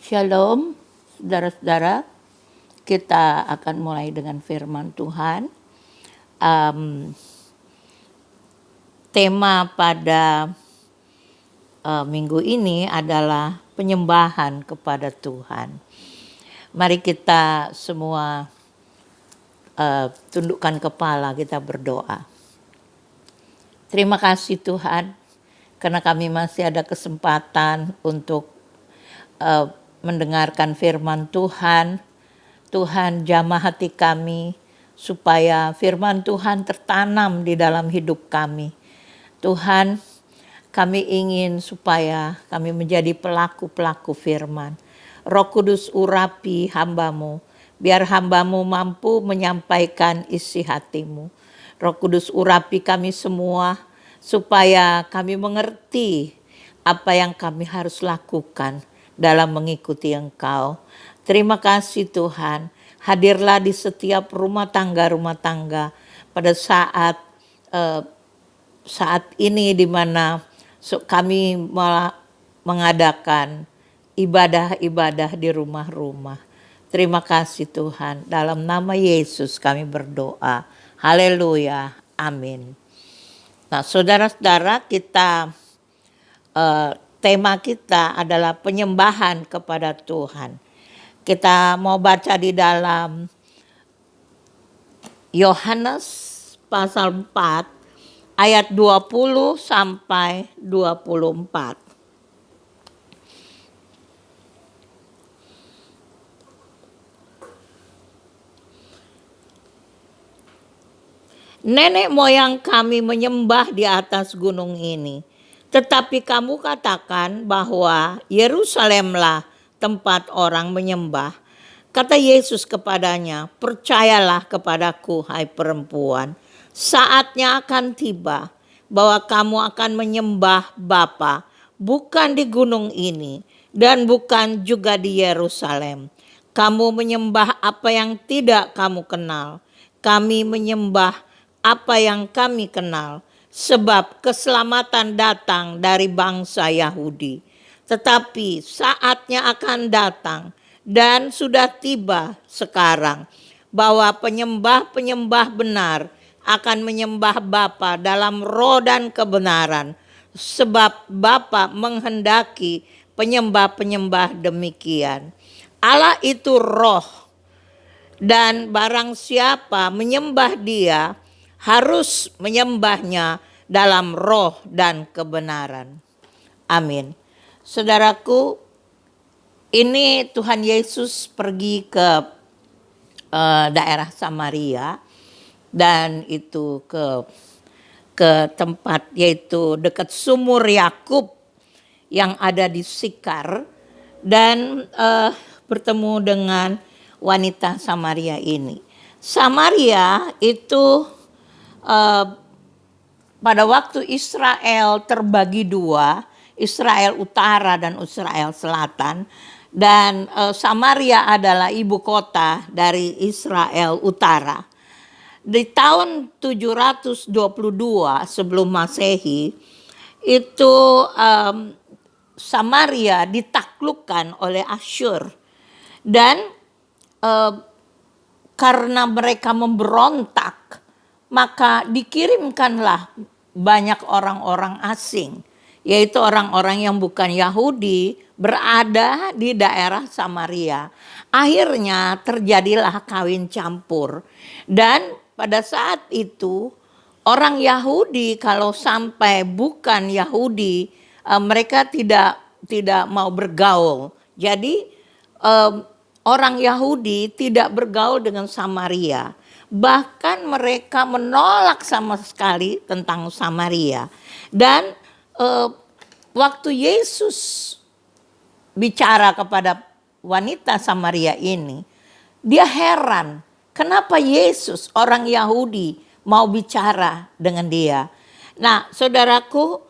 Shalom, saudara-saudara. Kita akan mulai dengan firman Tuhan. Tema pada minggu ini adalah penyembahan kepada Tuhan. Mari kita semua tundukkan kepala, kita berdoa. Terima kasih Tuhan, karena kami masih ada kesempatan untuk mendengarkan firman Tuhan. Tuhan, jamah hati kami supaya firman Tuhan tertanam di dalam hidup kami. Tuhan, kami ingin supaya kami menjadi pelaku-pelaku firman. Roh Kudus urapi hamba-Mu, biar hamba-Mu mampu menyampaikan isi hati-Mu. Roh Kudus urapi kami semua supaya kami mengerti apa yang kami harus lakukan dalam mengikuti Engkau. Terima kasih Tuhan, hadirlah di setiap rumah tangga pada saat ini di mana kami mengadakan ibadah-ibadah di rumah-rumah. Terima kasih Tuhan, dalam nama Yesus kami berdoa. Haleluya, amin. Nah saudara-saudara, tema kita adalah penyembahan kepada Tuhan. Kita mau baca di dalam Yohanes pasal 4 ayat 20 sampai 24. Nenek moyang kami menyembah di atas gunung ini, tetapi kamu katakan bahwa Yerusalemlah tempat orang menyembah. Kata Yesus kepadanya, percayalah kepadaku hai perempuan, saatnya akan tiba bahwa kamu akan menyembah Bapa, bukan di gunung ini dan bukan juga di Yerusalem. Kamu menyembah apa yang tidak kamu kenal. Kami menyembah apa yang kami kenal, sebab keselamatan datang dari bangsa Yahudi. Tetapi saatnya akan datang dan sudah tiba sekarang bahwa penyembah-penyembah benar akan menyembah Bapa dalam roh dan kebenaran, sebab Bapa menghendaki penyembah-penyembah demikian. Allah itu roh, dan barang siapa menyembah Dia harus menyembahnya dalam roh dan kebenaran. Amin. Saudaraku, ini Tuhan Yesus pergi ke daerah Samaria, dan itu ke tempat yaitu dekat sumur Yakub yang ada di Sikar, dan bertemu dengan wanita Samaria ini. Samaria itu pada waktu Israel terbagi dua, Israel Utara dan Israel Selatan, dan Samaria adalah ibu kota dari Israel Utara. Di tahun 722 sebelum Masehi, itu Samaria ditaklukkan oleh Asyur, dan karena mereka memberontak, maka dikirimkanlah banyak orang-orang asing, yaitu orang-orang yang bukan Yahudi berada di daerah Samaria. Akhirnya terjadilah kawin campur, dan pada saat itu orang Yahudi kalau sampai bukan Yahudi, mereka tidak mau bergaul. Jadi orang Yahudi tidak bergaul dengan Samaria. Bahkan mereka menolak sama sekali tentang Samaria. Dan waktu Yesus bicara kepada wanita Samaria ini, dia heran kenapa Yesus orang Yahudi mau bicara dengan dia. Nah saudaraku,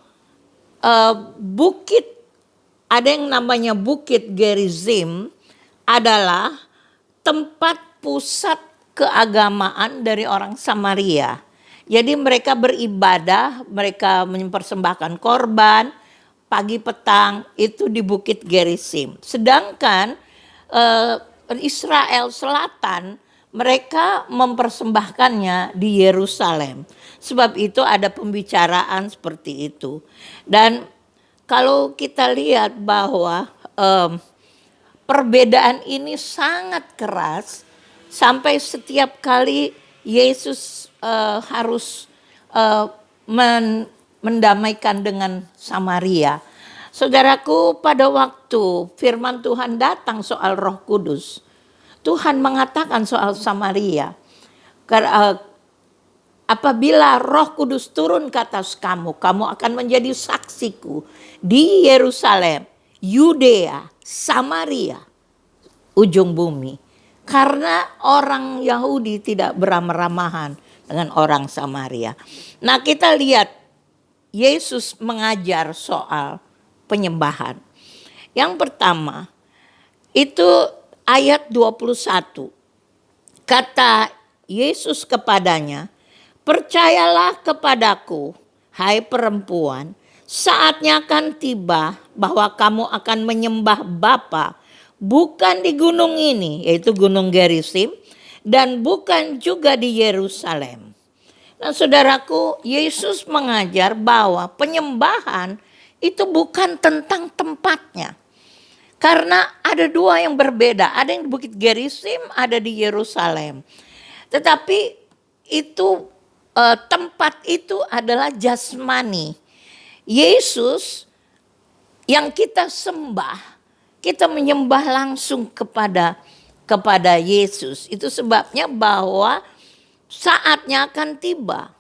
ada yang namanya Bukit Gerizim adalah tempat pusat keagamaan dari orang Samaria. Jadi mereka beribadah, mereka mempersembahkan korban pagi petang itu di Bukit Gerizim. Sedangkan Israel Selatan mereka mempersembahkannya di Yerusalem. Sebab itu ada pembicaraan seperti itu. Dan kalau kita lihat bahwa perbedaan ini sangat keras sampai setiap kali Yesus harus mendamaikan dengan Samaria. Saudaraku, pada waktu firman Tuhan datang soal Roh Kudus, Tuhan mengatakan soal Samaria, apabila Roh Kudus turun ke atas kamu, kamu akan menjadi saksiku di Yerusalem, Yudea, Samaria, ujung bumi. Karena orang Yahudi tidak beramah-ramahan dengan orang Samaria. Nah, kita lihat Yesus mengajar soal penyembahan. Yang pertama, itu ayat 21. Kata Yesus kepadanya, "Percayalah kepadaku, hai perempuan, saatnya akan tiba bahwa kamu akan menyembah Bapa, bukan di gunung ini," yaitu Gunung Gerizim, "dan bukan juga di Yerusalem." Nah, saudaraku, Yesus mengajar bahwa penyembahan itu bukan tentang tempatnya. Karena ada dua yang berbeda, ada yang di Bukit Gerizim, ada di Yerusalem. Tetapi itu tempat itu adalah jasmani. Yesus yang kita sembah, kita menyembah langsung kepada Yesus. Itu sebabnya bahwa saatnya akan tiba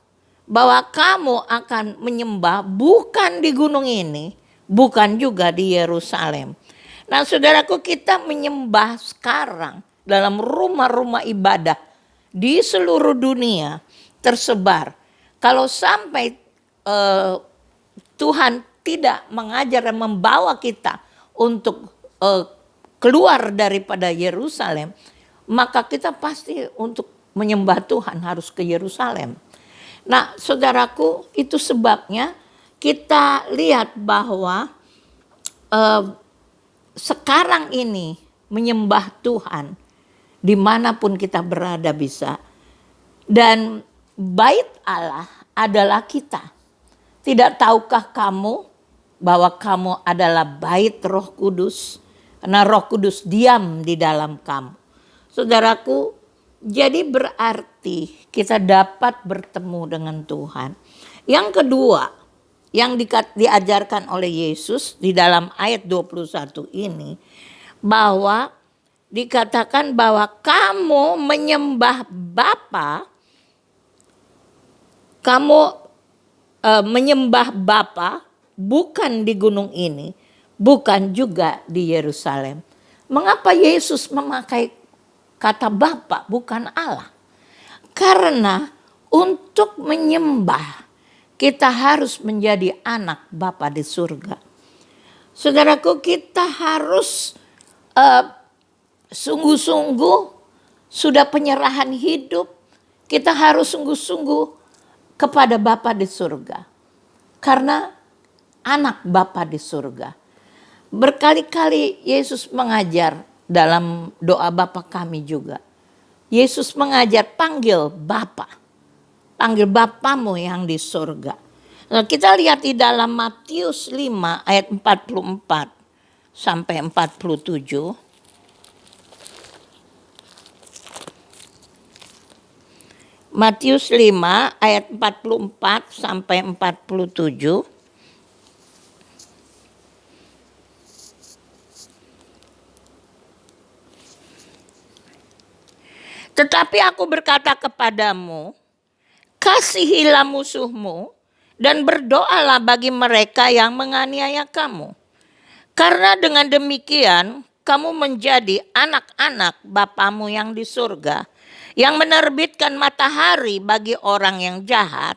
bahwa kamu akan menyembah bukan di gunung ini, bukan juga di Yerusalem. Nah, saudaraku, kita menyembah sekarang dalam rumah-rumah ibadah di seluruh dunia tersebar. Kalau sampai Tuhan tidak mengajar dan membawa kita untuk keluar daripada Yerusalem, maka kita pasti untuk menyembah Tuhan harus ke Yerusalem. Nah, saudaraku, itu sebabnya kita lihat bahwa sekarang ini menyembah Tuhan dimanapun kita berada bisa. Dan bait Allah adalah kita. Tidak tahukah kamu bahwa kamu adalah bait Roh Kudus? Karena Roh Kudus diam di dalam kamu. Saudaraku, jadi berarti kita dapat bertemu dengan Tuhan. Yang kedua, yang diajarkan oleh Yesus di dalam ayat 21 ini, bahwa dikatakan bahwa kamu menyembah Bapa, kamu menyembah Bapa bukan di gunung ini, bukan juga di Yerusalem. Mengapa Yesus memakai kata Bapa bukan Allah? Karena untuk menyembah kita harus menjadi anak Bapa di surga. Saudaraku, kita harus sungguh-sungguh sudah penyerahan hidup. Kita harus sungguh-sungguh kepada Bapa di surga. Karena anak Bapa di surga. Berkali-kali Yesus mengajar dalam doa Bapa kami juga. Yesus mengajar panggil Bapa. Panggil Bapamu yang di surga. Nah, kita lihat di dalam Matius 5 ayat 44 sampai 47. Matius 5 ayat 44 sampai 47. Tetapi aku berkata kepadamu, kasihilah musuhmu dan berdoalah bagi mereka yang menganiaya kamu. Karena dengan demikian kamu menjadi anak-anak Bapamu yang di surga, yang menerbitkan matahari bagi orang yang jahat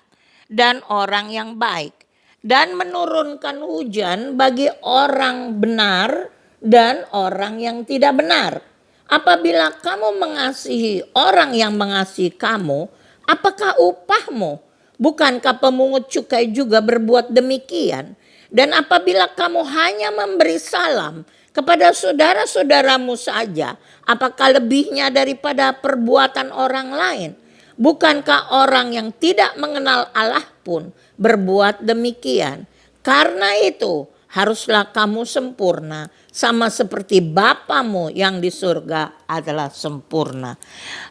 dan orang yang baik, dan menurunkan hujan bagi orang benar dan orang yang tidak benar. Apabila kamu mengasihi orang yang mengasihi kamu, apakah upahmu? Bukankah pemungut cukai juga berbuat demikian? Dan apabila kamu hanya memberi salam kepada saudara-saudaramu saja, apakah lebihnya daripada perbuatan orang lain? Bukankah orang yang tidak mengenal Allah pun berbuat demikian? Karena itu haruslah kamu sempurna, sama seperti Bapamu yang di surga adalah sempurna.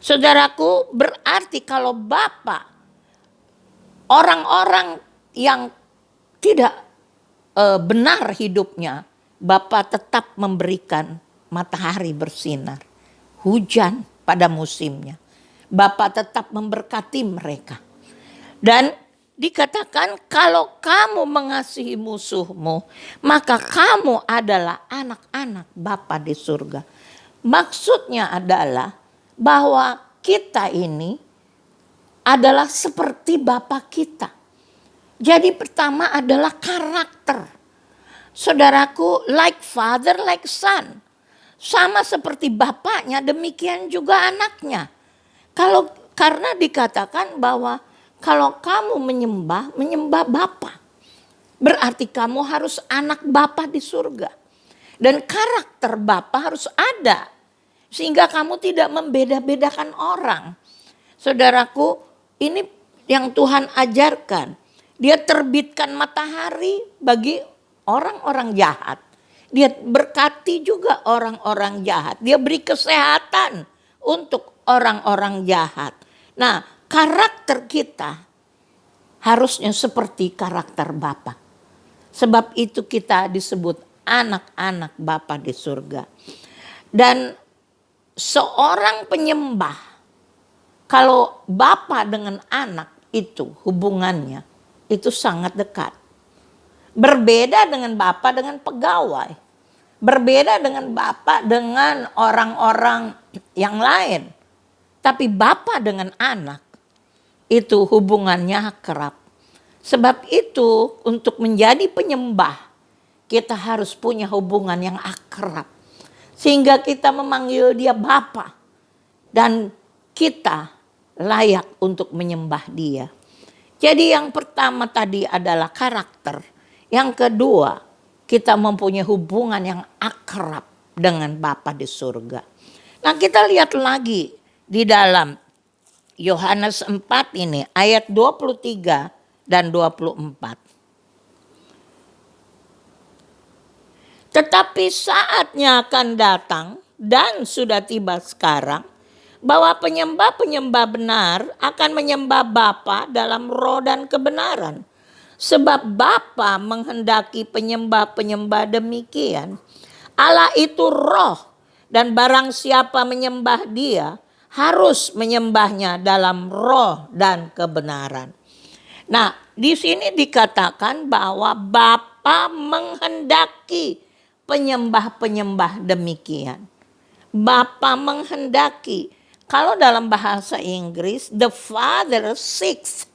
Saudaraku, berarti kalau Bapa, orang-orang yang tidak benar hidupnya, Bapa tetap memberikan matahari bersinar, hujan pada musimnya. Bapa tetap memberkati mereka. Dan dikatakan kalau kamu mengasihi musuhmu, maka kamu adalah anak-anak Bapa di surga. Maksudnya adalah bahwa kita ini adalah seperti Bapa kita. Jadi pertama adalah karakter. Saudaraku, like father, like son. Sama seperti bapaknya, demikian juga anaknya. Karena dikatakan bahwa kalau kamu menyembah Bapa, berarti kamu harus anak Bapa di surga. Dan karakter Bapa harus ada, sehingga kamu tidak membeda-bedakan orang. Saudaraku, ini yang Tuhan ajarkan. Dia terbitkan matahari bagi orang-orang jahat. Dia berkati juga orang-orang jahat. Dia beri kesehatan untuk orang-orang jahat. Nah, karakter kita harusnya seperti karakter Bapa. Sebab itu kita disebut anak-anak Bapa di surga. Dan seorang penyembah, kalau Bapa dengan anak itu hubungannya itu sangat dekat. Berbeda dengan Bapa dengan pegawai. Berbeda dengan Bapa dengan orang-orang yang lain. Tapi Bapa dengan anak itu hubungannya kerap. Sebab itu untuk menjadi penyembah kita harus punya hubungan yang akrab. Sehingga kita memanggil dia Bapa. Dan kita layak untuk menyembah dia. Jadi yang pertama tadi adalah karakter. Yang kedua, kita mempunyai hubungan yang akrab dengan Bapa di surga. Nah, kita lihat lagi di dalam Yohanes 4 ini ayat 23 dan 24. Tetapi saatnya akan datang dan sudah tiba sekarang bahwa penyembah-penyembah benar akan menyembah Bapa dalam roh dan kebenaran. Sebab Bapa menghendaki penyembah-penyembah demikian. Allah itu roh, dan barang siapa menyembah dia harus menyembahnya dalam roh dan kebenaran. Nah, di sini dikatakan bahwa Bapa menghendaki penyembah-penyembah demikian. Bapa menghendaki. Kalau dalam bahasa Inggris, the Father seeks.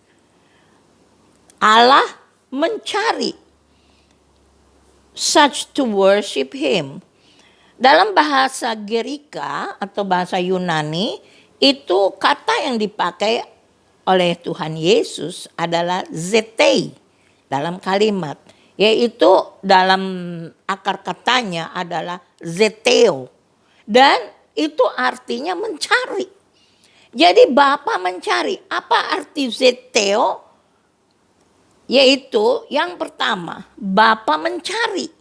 Allah mencari such to worship him. Dalam bahasa Gerika atau bahasa Yunani, itu kata yang dipakai oleh Tuhan Yesus adalah zetei dalam kalimat. Yaitu dalam akar katanya adalah zeteo. Dan itu artinya mencari. Jadi Bapa mencari. Apa arti zeteo? Yaitu yang pertama, Bapa mencari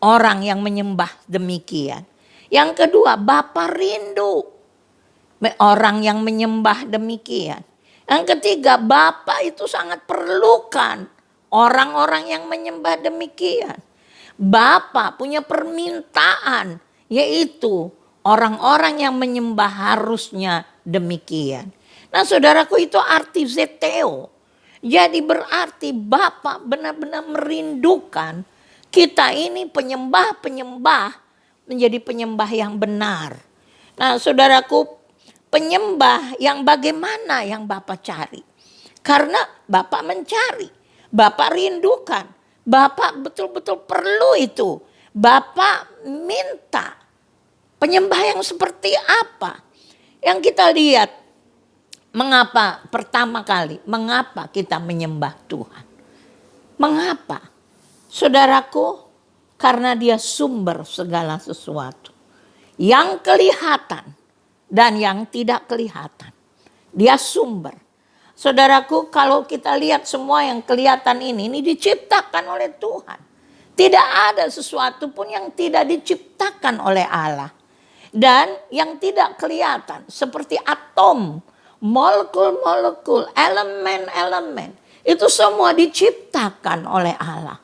orang yang menyembah demikian. Yang kedua, Bapa rindu orang yang menyembah demikian. Yang ketiga, Bapa itu sangat perlukan orang-orang yang menyembah demikian. Bapa punya permintaan, yaitu orang-orang yang menyembah harusnya demikian. Nah, saudaraku, itu arti zeteo. Jadi berarti Bapa benar-benar merindukan kita ini penyembah-penyembah menjadi penyembah yang benar. Nah, saudaraku, penyembah yang bagaimana yang Bapa cari? Karena Bapa mencari, Bapa rindukan, Bapa betul-betul perlu itu. Bapa minta penyembah yang seperti apa? Yang kita lihat. Mengapa pertama kali, mengapa kita menyembah Tuhan? Mengapa? Saudaraku, karena dia sumber segala sesuatu. Yang kelihatan dan yang tidak kelihatan. Dia sumber. Saudaraku, kalau kita lihat semua yang kelihatan ini diciptakan oleh Tuhan. Tidak ada sesuatu pun yang tidak diciptakan oleh Allah. Dan yang tidak kelihatan seperti atom, molekul-molekul, elemen-elemen. Itu semua diciptakan oleh Allah.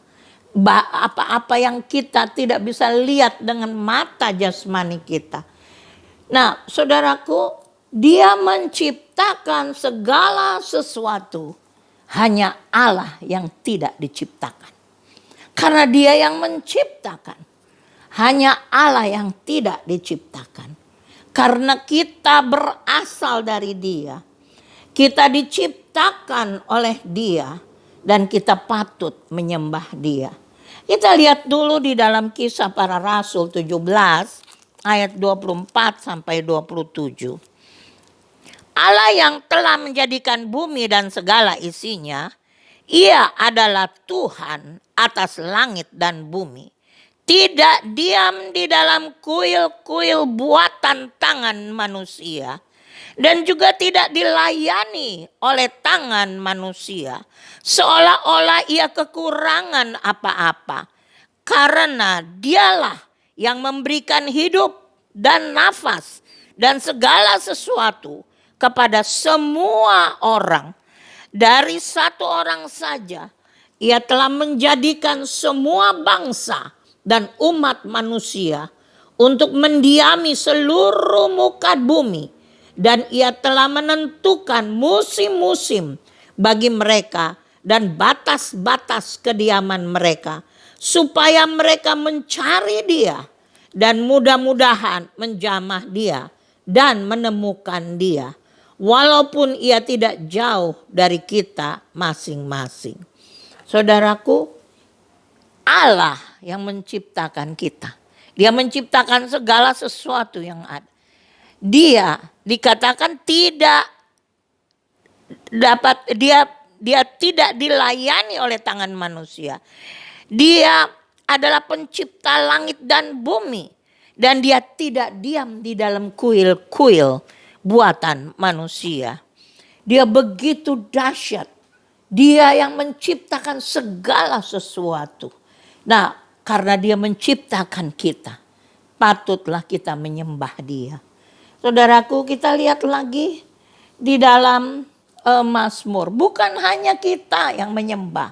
Apa-apa yang kita tidak bisa lihat dengan mata jasmani kita. Nah, saudaraku, dia menciptakan segala sesuatu. Hanya Allah yang tidak diciptakan. Karena dia yang menciptakan. Hanya Allah yang tidak diciptakan. Karena kita berasal dari dia. Kita diciptakan oleh dia. Dan kita patut menyembah dia. Kita lihat dulu di dalam Kisah Para Rasul 17 ayat 24 sampai 27. Allah yang telah menjadikan bumi dan segala isinya, Ia adalah Tuhan atas langit dan bumi. Tidak diam di dalam kuil-kuil buatan tangan manusia. Dan juga tidak dilayani oleh tangan manusia. Seolah-olah ia kekurangan apa-apa. Karena dialah yang memberikan hidup dan nafas dan segala sesuatu kepada semua orang. Dari satu orang saja ia telah menjadikan semua bangsa dan umat manusia untuk mendiami seluruh muka bumi. Dan ia telah menentukan musim-musim bagi mereka dan batas-batas kediaman mereka. Supaya mereka mencari dia dan mudah-mudahan menjamah dia dan menemukan dia. Walaupun ia tidak jauh dari kita masing-masing. Saudaraku, Allah yang menciptakan kita. Dia menciptakan segala sesuatu yang ada. Dia dikatakan tidak dapat, dia tidak dilayani oleh tangan manusia. Dia adalah pencipta langit dan bumi. Dan dia tidak diam di dalam kuil-kuil buatan manusia. Dia begitu dahsyat. Dia yang menciptakan segala sesuatu. Nah, karena dia menciptakan kita, patutlah kita menyembah dia. Saudaraku, kita lihat lagi di dalam Mazmur. Bukan hanya kita yang menyembah.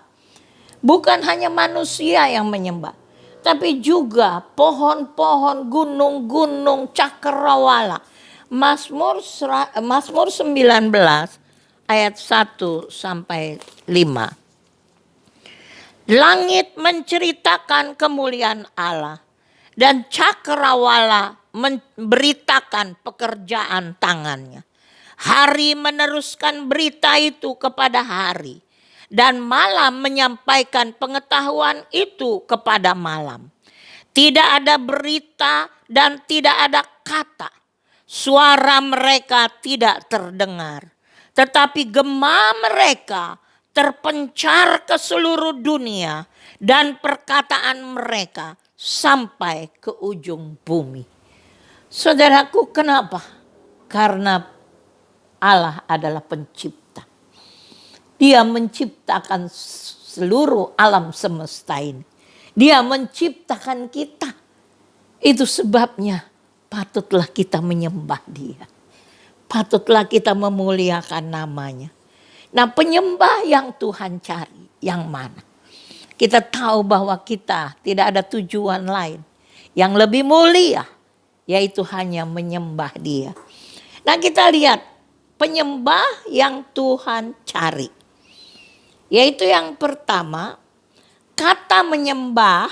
Bukan hanya manusia yang menyembah. Tapi juga pohon-pohon, gunung-gunung, cakrawala. Mazmur 19 ayat 1 sampai 5. Langit menceritakan kemuliaan Allah. Dan cakrawala memberitakan pekerjaan tangannya. Hari meneruskan berita itu kepada hari. Dan malam menyampaikan pengetahuan itu kepada malam. Tidak ada berita dan tidak ada kata. Suara mereka tidak terdengar. Tetapi gema mereka terpencar ke seluruh dunia. Dan perkataan mereka sampai ke ujung bumi. Saudaraku, kenapa? Karena Allah adalah pencipta. Dia menciptakan seluruh alam semesta ini. Dia menciptakan kita. Itu sebabnya patutlah kita menyembah dia. Patutlah kita memuliakan namanya. Nah, penyembah yang Tuhan cari yang mana? Kita tahu bahwa kita tidak ada tujuan lain yang lebih mulia, yaitu hanya menyembah dia. Nah, kita lihat penyembah yang Tuhan cari. Yaitu yang pertama, kata menyembah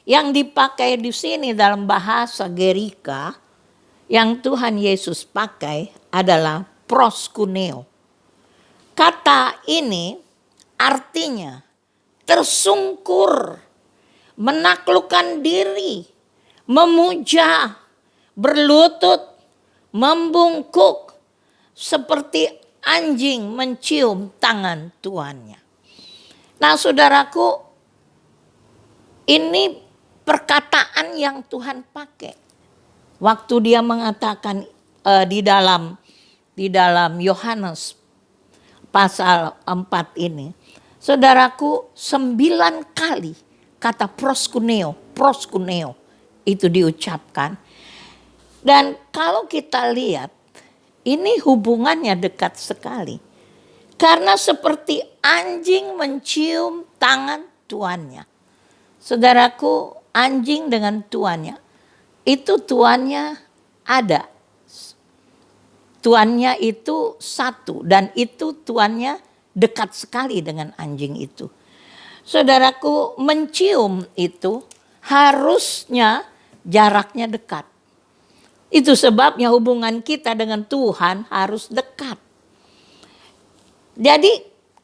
yang dipakai di sini dalam bahasa Gerika yang Tuhan Yesus pakai adalah proskuneo. Kata ini artinya tersungkur, menaklukkan diri, memuja, berlutut, membungkuk, seperti anjing mencium tangan tuannya. Nah, saudaraku, Ini perkataan yang Tuhan pakai. Waktu dia mengatakan di dalam Yohanes pasal 4 ini. Saudaraku, 9 kali kata proskuneo itu diucapkan. Dan kalau kita lihat, ini hubungannya dekat sekali. Karena seperti anjing mencium tangan tuannya. Saudaraku, anjing dengan tuannya, itu tuannya ada. Tuannya itu satu dan itu tuannya dekat sekali dengan anjing itu. Saudaraku, mencium itu harusnya jaraknya dekat. Itu sebabnya hubungan kita dengan Tuhan harus dekat. Jadi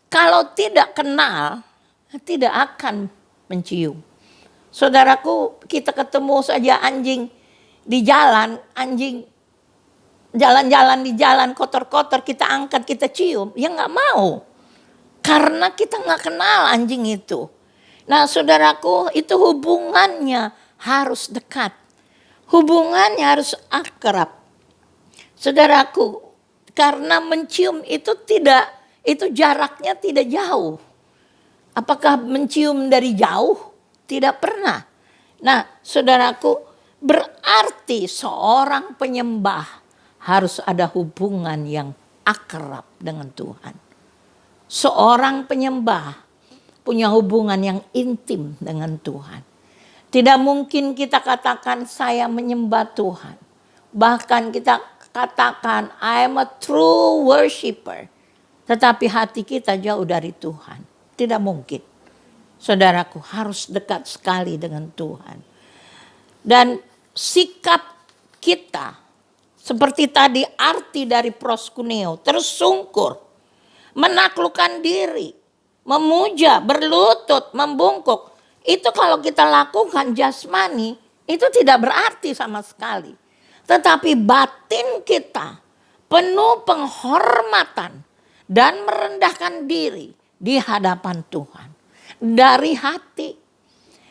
kalau tidak kenal, tidak akan mencium. Saudaraku, kita ketemu saja anjing di jalan, anjing jalan-jalan di jalan kotor-kotor, kita angkat, kita cium, ya nggak mau. Karena kita nggak kenal anjing itu. Nah saudaraku, itu hubungannya harus dekat. Hubungannya harus akrab. Saudaraku, karena mencium itu jaraknya tidak jauh. Apakah mencium dari jauh? Tidak pernah. Nah saudaraku, berarti seorang penyembah harus ada hubungan yang akrab dengan Tuhan. Seorang penyembah punya hubungan yang intim dengan Tuhan. Tidak mungkin kita katakan saya menyembah Tuhan. Bahkan kita katakan I am a true worshiper. Tetapi hati kita jauh dari Tuhan. Tidak mungkin. Saudaraku, harus dekat sekali dengan Tuhan. Dan sikap kita, seperti tadi arti dari proskuneo, tersungkur, menaklukkan diri, memuja, berlutut, membungkuk. Itu kalau kita lakukan jasmani, itu tidak berarti sama sekali. Tetapi batin kita penuh penghormatan dan merendahkan diri di hadapan Tuhan. Dari hati.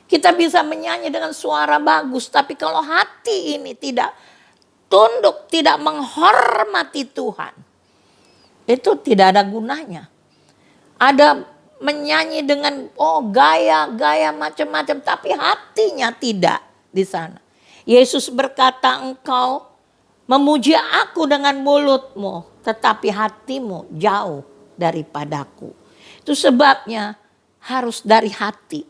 Kita bisa menyanyi dengan suara bagus, tapi kalau hati ini tidak tunduk, tidak menghormati Tuhan, itu tidak ada gunanya. Ada menyanyi dengan gaya macam-macam, tapi hatinya tidak di sana. Yesus berkata, engkau memuji aku dengan mulutmu, tetapi hatimu jauh daripadaku. Itu sebabnya harus dari hati.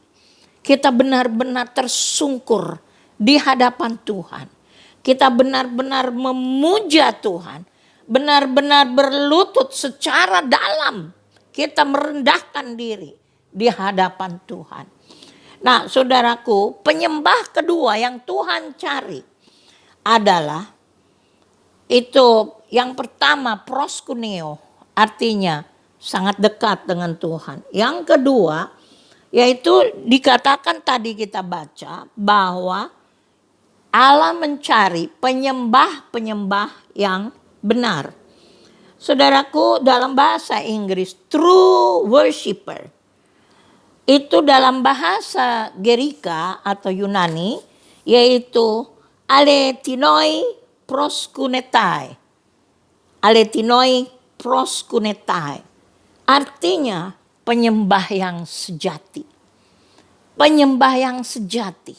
Kita benar-benar tersungkur di hadapan Tuhan. Kita benar-benar memuja Tuhan. Benar-benar berlutut secara dalam. Kita merendahkan diri di hadapan Tuhan. Nah saudaraku, penyembah kedua yang Tuhan cari adalah itu yang pertama proskuneo, artinya sangat dekat dengan Tuhan. Yang kedua yaitu dikatakan tadi kita baca bahwa Allah mencari penyembah-penyembah yang benar. Saudaraku, dalam bahasa Inggris true worshiper itu dalam bahasa Gerika atau Yunani yaitu aletinoi proskunetai. Aletinoi proskunetai. Artinya penyembah yang sejati. Penyembah yang sejati.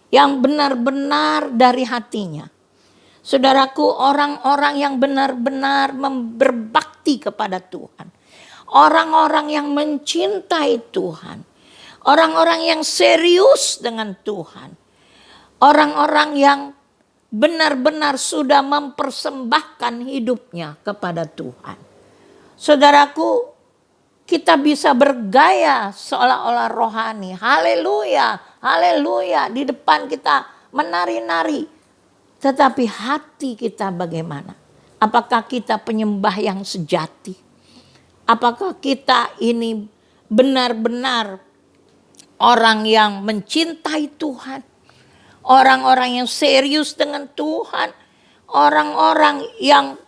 Yang benar-benar dari hatinya. Saudaraku, orang-orang yang benar-benar berbakti kepada Tuhan. Orang-orang yang mencintai Tuhan. Orang-orang yang serius dengan Tuhan. Orang-orang yang benar-benar sudah mempersembahkan hidupnya kepada Tuhan. Saudaraku, kita bisa bergaya seolah-olah rohani. Haleluya, haleluya. Di depan kita menari-nari. Tetapi hati kita bagaimana? Apakah kita penyembah yang sejati? Apakah kita ini benar-benar orang yang mencintai Tuhan? Orang-orang yang serius dengan Tuhan? Orang-orang yang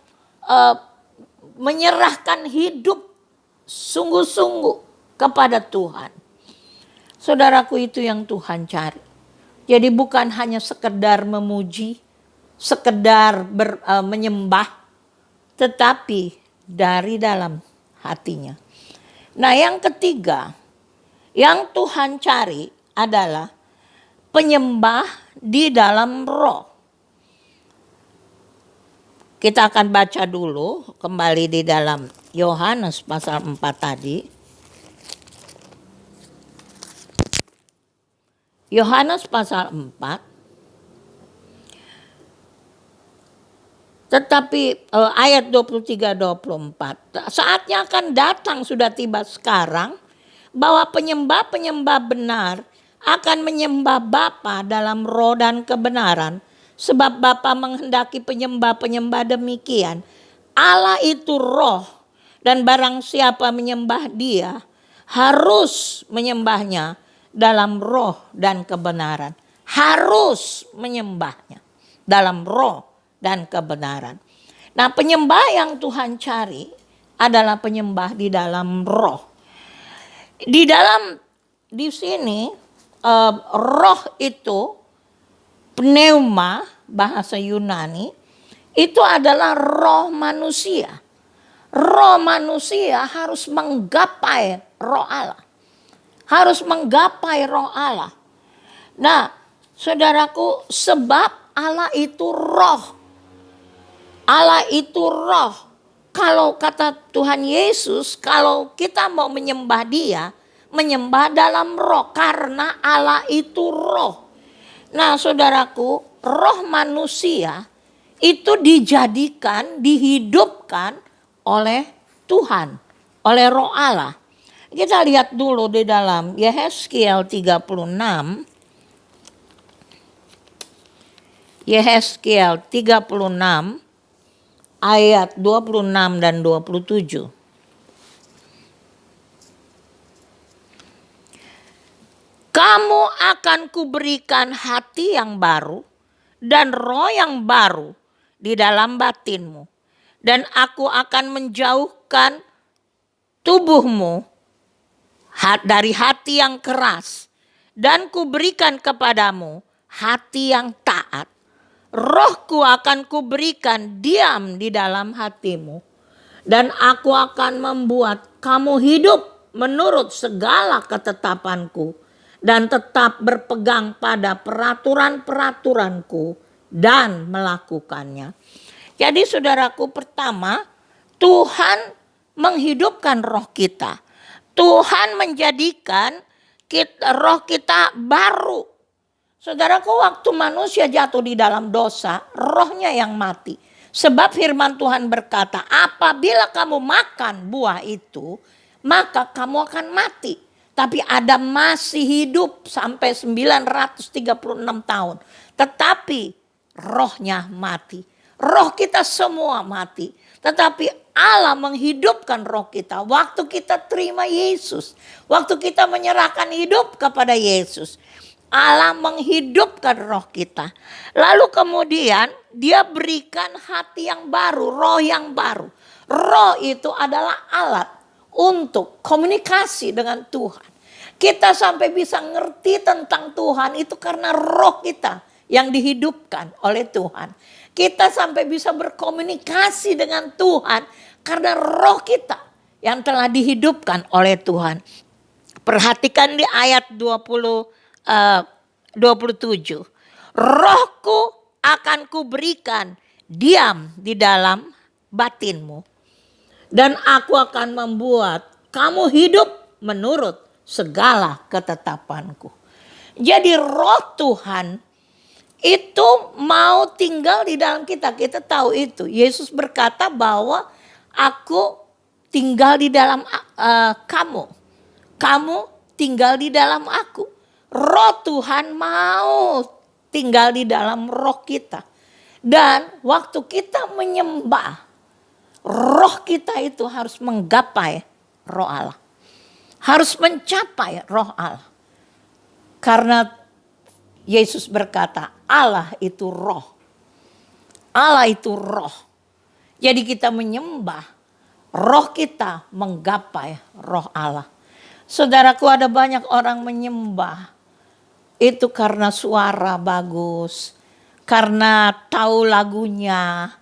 menyerahkan hidup sungguh-sungguh kepada Tuhan. Saudaraku, itu yang Tuhan cari. Jadi bukan hanya sekedar memuji, sekedar menyembah, tetapi dari dalam hatinya. Nah, yang ketiga yang Tuhan cari adalah penyembah di dalam roh. Kita akan baca dulu kembali di dalam Yohanes pasal 4 tadi. Yohanes pasal 4. Tetapi ayat 23-24. Saatnya akan datang, sudah tiba sekarang, bahwa penyembah-penyembah benar akan menyembah Bapa dalam roh dan kebenaran. Sebab Bapa menghendaki penyembah-penyembah demikian. Allah itu roh, dan barang siapa menyembah Dia harus menyembahnya dalam roh dan kebenaran. Harus menyembahnya dalam roh dan kebenaran. Nah, penyembah yang Tuhan cari adalah penyembah di dalam roh. Di sini roh itu pneuma, bahasa Yunani, itu adalah roh manusia. Roh manusia harus menggapai roh Allah. Harus menggapai roh Allah. Nah, saudaraku, sebab Allah itu roh. Allah itu roh. Kalau kata Tuhan Yesus, kalau kita mau menyembah Dia, menyembah dalam roh, karena Allah itu roh. Nah, saudaraku, roh manusia itu dijadikan, dihidupkan oleh Tuhan, oleh roh Allah. Kita lihat dulu di dalam Yehezkiel 36. Yehezkiel 36 ayat 26 dan 27. Kamu akan kuberikan hati yang baru dan roh yang baru di dalam batinmu. Dan aku akan menjauhkan tubuhmu dari hati yang keras. Dan kuberikan kepadamu hati yang taat. Rohku akan kuberikan diam di dalam hatimu. Dan aku akan membuat kamu hidup menurut segala ketetapanku. Dan tetap berpegang pada peraturan-peraturanku dan melakukannya. Jadi saudaraku, pertama, Tuhan menghidupkan roh kita. Tuhan menjadikan roh kita baru. Saudaraku, waktu manusia jatuh di dalam dosa, rohnya yang mati. Sebab firman Tuhan berkata, apabila kamu makan buah itu, maka kamu akan mati. Tapi Adam masih hidup sampai 936 tahun. Tetapi rohnya mati. Roh kita semua mati. Tetapi Allah menghidupkan roh kita. Waktu kita terima Yesus. Waktu kita menyerahkan hidup kepada Yesus. Allah menghidupkan roh kita. Lalu kemudian Dia berikan hati yang baru. Roh yang baru. Roh itu adalah alat untuk komunikasi dengan Tuhan. Kita sampai bisa ngerti tentang Tuhan itu karena roh kita yang dihidupkan oleh Tuhan. Kita sampai bisa berkomunikasi dengan Tuhan karena roh kita yang telah dihidupkan oleh Tuhan. Perhatikan di ayat 27. Rohku akan kuberikan diam di dalam batinmu. Dan aku akan membuat kamu hidup menurut segala ketetapanku. Jadi roh Tuhan itu mau tinggal di dalam kita. Kita tahu itu. Yesus berkata bahwa aku tinggal di dalam kamu. Kamu tinggal di dalam aku. Roh Tuhan mau tinggal di dalam roh kita. Dan waktu kita menyembah, roh kita itu harus menggapai roh Allah. Harus mencapai roh Allah. Karena Yesus berkata, Allah itu roh. Allah itu roh. Jadi kita menyembah, roh kita menggapai roh Allah. Saudaraku, ada banyak orang menyembah itu karena suara bagus, karena tahu lagunya,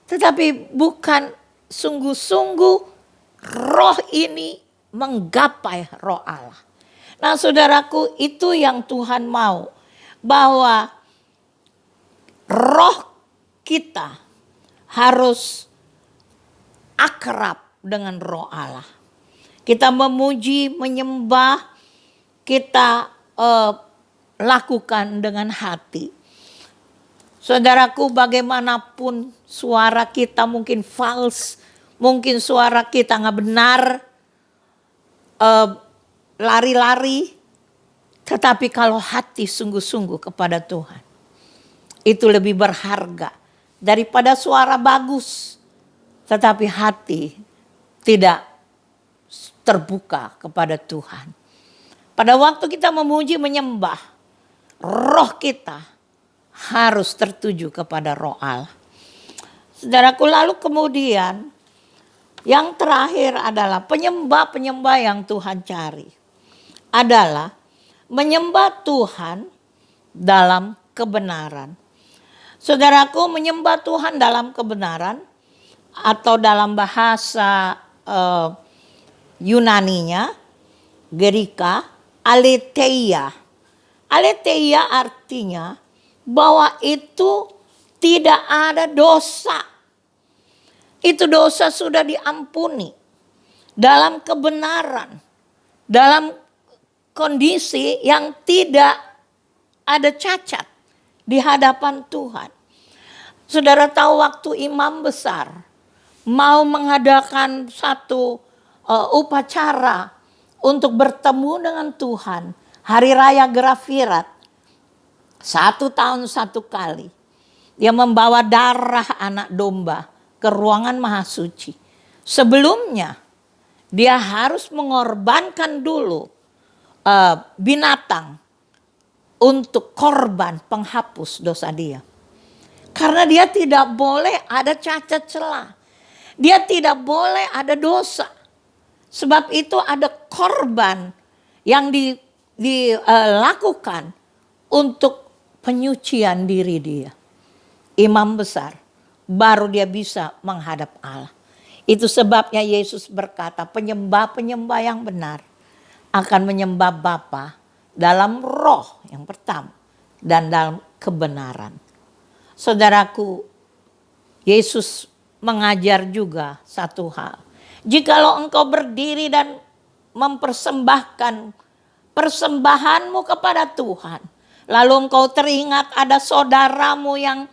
tetapi bukan sungguh-sungguh roh ini menggapai roh Allah. Nah saudaraku, itu yang Tuhan mau, bahwa roh kita harus akrab dengan roh Allah. Kita memuji, menyembah, kita lakukan dengan hati. Saudaraku, bagaimanapun suara kita mungkin false, mungkin suara kita nggak benar, lari-lari, tetapi kalau hati sungguh-sungguh kepada Tuhan, itu lebih berharga daripada suara bagus, tetapi hati tidak terbuka kepada Tuhan. Pada waktu kita memuji, menyembah, roh kita harus tertuju kepada roh Allah. Saudaraku, lalu kemudian yang terakhir adalah penyembah-penyembah yang Tuhan cari adalah menyembah Tuhan dalam kebenaran. Saudaraku, menyembah Tuhan dalam kebenaran atau dalam bahasa Yunaninya, Gerika, aletheia. Aletheia artinya bahwa itu tidak ada dosa. Itu dosa sudah diampuni dalam kebenaran, dalam kondisi yang tidak ada cacat di hadapan Tuhan. Saudara tahu waktu imam besar mau mengadakan satu upacara untuk bertemu dengan Tuhan, Hari Raya Gerafirat, 1 tahun 1 kali. Dia membawa darah anak domba ke ruangan Maha Suci. Sebelumnya dia harus mengorbankan dulu binatang untuk korban penghapus dosa dia. Karena dia tidak boleh ada cacat celah. Dia tidak boleh ada dosa. Sebab itu ada korban yang dilakukan untuk penyucian diri dia. Imam besar, baru dia bisa menghadap Allah. Itu sebabnya Yesus berkata, penyembah-penyembah yang benar akan menyembah Bapa dalam roh yang pertama dan dalam kebenaran. Saudaraku, Yesus mengajar juga satu hal. Jikalau engkau berdiri dan mempersembahkan persembahanmu kepada Tuhan, lalu engkau teringat ada saudaramu yang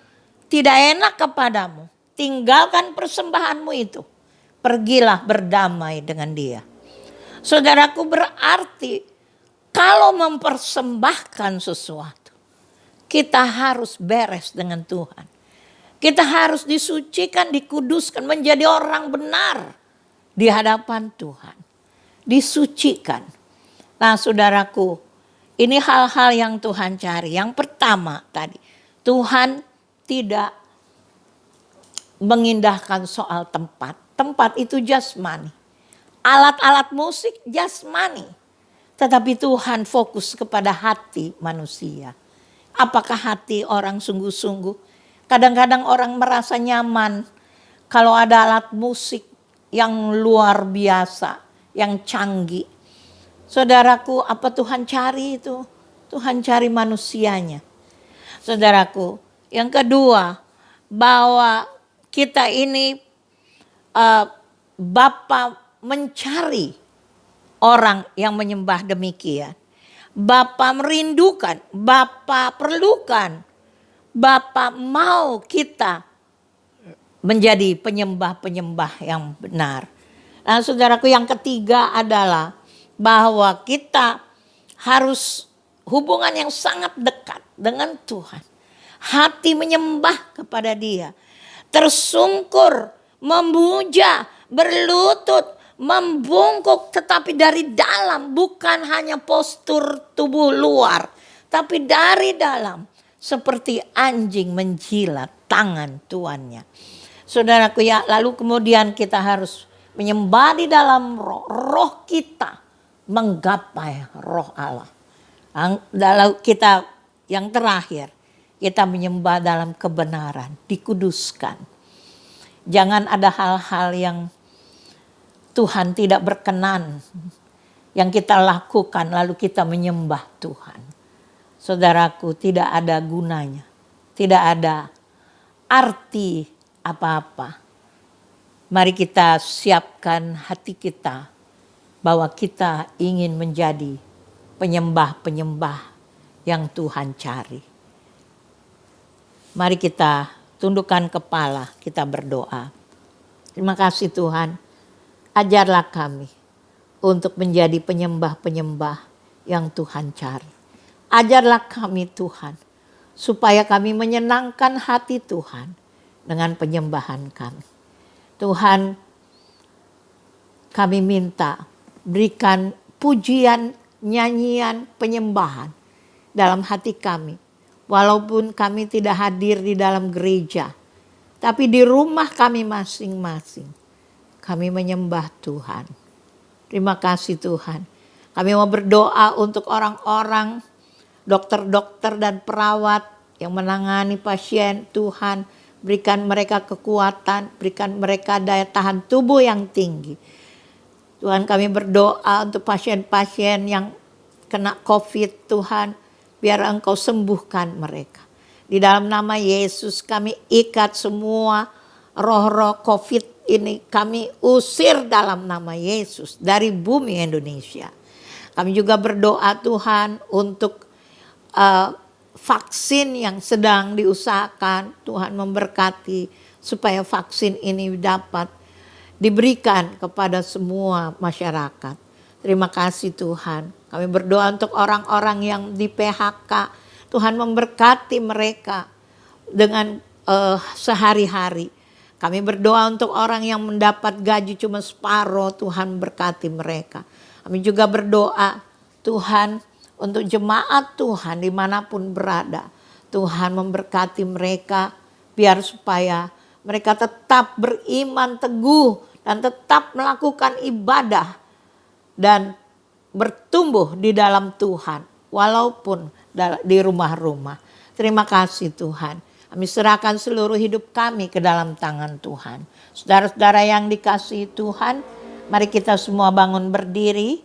tidak enak kepadamu, tinggalkan persembahanmu itu. Pergilah berdamai dengan dia. Saudaraku, berarti kalau mempersembahkan sesuatu, kita harus beres dengan Tuhan. Kita harus disucikan, dikuduskan, menjadi orang benar di hadapan Tuhan. Disucikan. Nah saudaraku, ini hal-hal yang Tuhan cari. Yang pertama tadi, Tuhan tidak mengindahkan soal tempat. Tempat itu jasmani. Alat-alat musik jasmani. Tetapi Tuhan fokus kepada hati manusia. Apakah hati orang sungguh-sungguh? Kadang-kadang orang merasa nyaman kalau ada alat musik yang luar biasa, yang canggih. Saudaraku, apa Tuhan cari itu? Tuhan cari manusianya. Saudaraku, yang kedua, bahwa kita ini Bapa mencari orang yang menyembah demikian. Bapa merindukan, Bapa perlukan, Bapa mau kita menjadi penyembah-penyembah yang benar. Nah saudaraku, yang ketiga adalah bahwa kita harus hubungan yang sangat dekat dengan Tuhan. Hati menyembah kepada Dia. Tersungkur, memuja, berlutut, membungkuk, tetapi dari dalam, bukan hanya postur tubuh luar, tapi dari dalam, seperti anjing menjilat tangan tuannya. Saudaraku ya, lalu kemudian kita harus menyembah di dalam roh. Roh kita menggapai roh Allah. Dalam kita yang terakhir, kita menyembah dalam kebenaran, dikuduskan. Jangan ada hal-hal yang Tuhan tidak berkenan yang kita lakukan lalu kita menyembah Tuhan. Saudaraku, tidak ada gunanya, tidak ada arti apa-apa. Mari kita siapkan hati kita bahwa kita ingin menjadi penyembah-penyembah yang Tuhan cari. Mari kita tundukkan kepala, kita berdoa. Terima kasih Tuhan, ajarlah kami untuk menjadi penyembah-penyembah yang Tuhan cari. Ajarlah kami Tuhan, supaya kami menyenangkan hati Tuhan dengan penyembahan kami. Tuhan, kami minta berikan pujian, nyanyian, penyembahan dalam hati kami. Walaupun kami tidak hadir di dalam gereja, tapi di rumah kami masing-masing, kami menyembah Tuhan. Terima kasih Tuhan. Kami mau berdoa untuk orang-orang, dokter-dokter dan perawat yang menangani pasien. Tuhan, berikan mereka kekuatan, berikan mereka daya tahan tubuh yang tinggi. Tuhan, kami berdoa untuk pasien-pasien yang kena COVID, Tuhan, biar Engkau sembuhkan mereka. Di dalam nama Yesus kami ikat semua roh-roh COVID ini, kami usir dalam nama Yesus dari bumi Indonesia. Kami juga berdoa Tuhan untuk vaksin yang sedang diusahakan. Tuhan memberkati supaya vaksin ini dapat diberikan kepada semua masyarakat. Terima kasih Tuhan. Kami berdoa untuk orang-orang yang di PHK. Tuhan memberkati mereka dengan sehari-hari. Kami berdoa untuk orang yang mendapat gaji cuma separuh. Tuhan berkati mereka. Kami juga berdoa Tuhan untuk jemaat Tuhan dimanapun berada. Tuhan memberkati mereka biar supaya mereka tetap beriman teguh dan tetap melakukan ibadah dan bertumbuh di dalam Tuhan walaupun di rumah-rumah. Terima kasih Tuhan. Kami serahkan seluruh hidup kami ke dalam tangan Tuhan. Saudara-saudara yang dikasihi Tuhan, mari kita semua bangun berdiri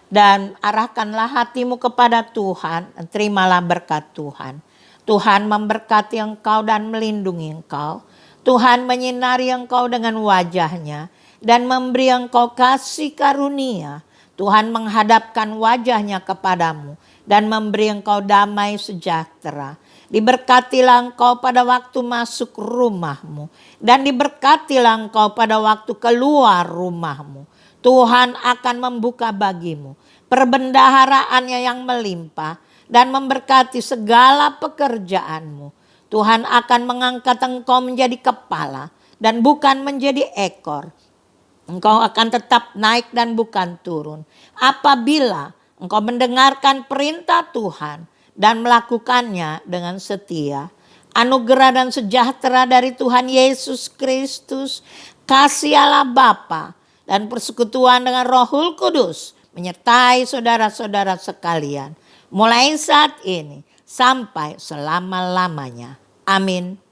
dan arahkanlah hatimu kepada Tuhan. Terimalah berkat Tuhan. Tuhan memberkati engkau dan melindungi engkau. Tuhan menyinari engkau dengan wajahnya dan memberi engkau kasih karunia. Tuhan menghadapkan wajahnya kepadamu dan memberi engkau damai sejahtera. Diberkatilah engkau pada waktu masuk rumahmu dan diberkatilah engkau pada waktu keluar rumahmu. Tuhan akan membuka bagimu perbendaharaannya yang melimpah dan memberkati segala pekerjaanmu. Tuhan akan mengangkat engkau menjadi kepala dan bukan menjadi ekor. Engkau akan tetap naik dan bukan turun. Apabila engkau mendengarkan perintah Tuhan dan melakukannya dengan setia. Anugerah dan sejahtera dari Tuhan Yesus Kristus, kasih Allah Bapa dan persekutuan dengan Roh Kudus menyertai saudara-saudara sekalian. Mulai saat ini sampai selama-lamanya. Amin.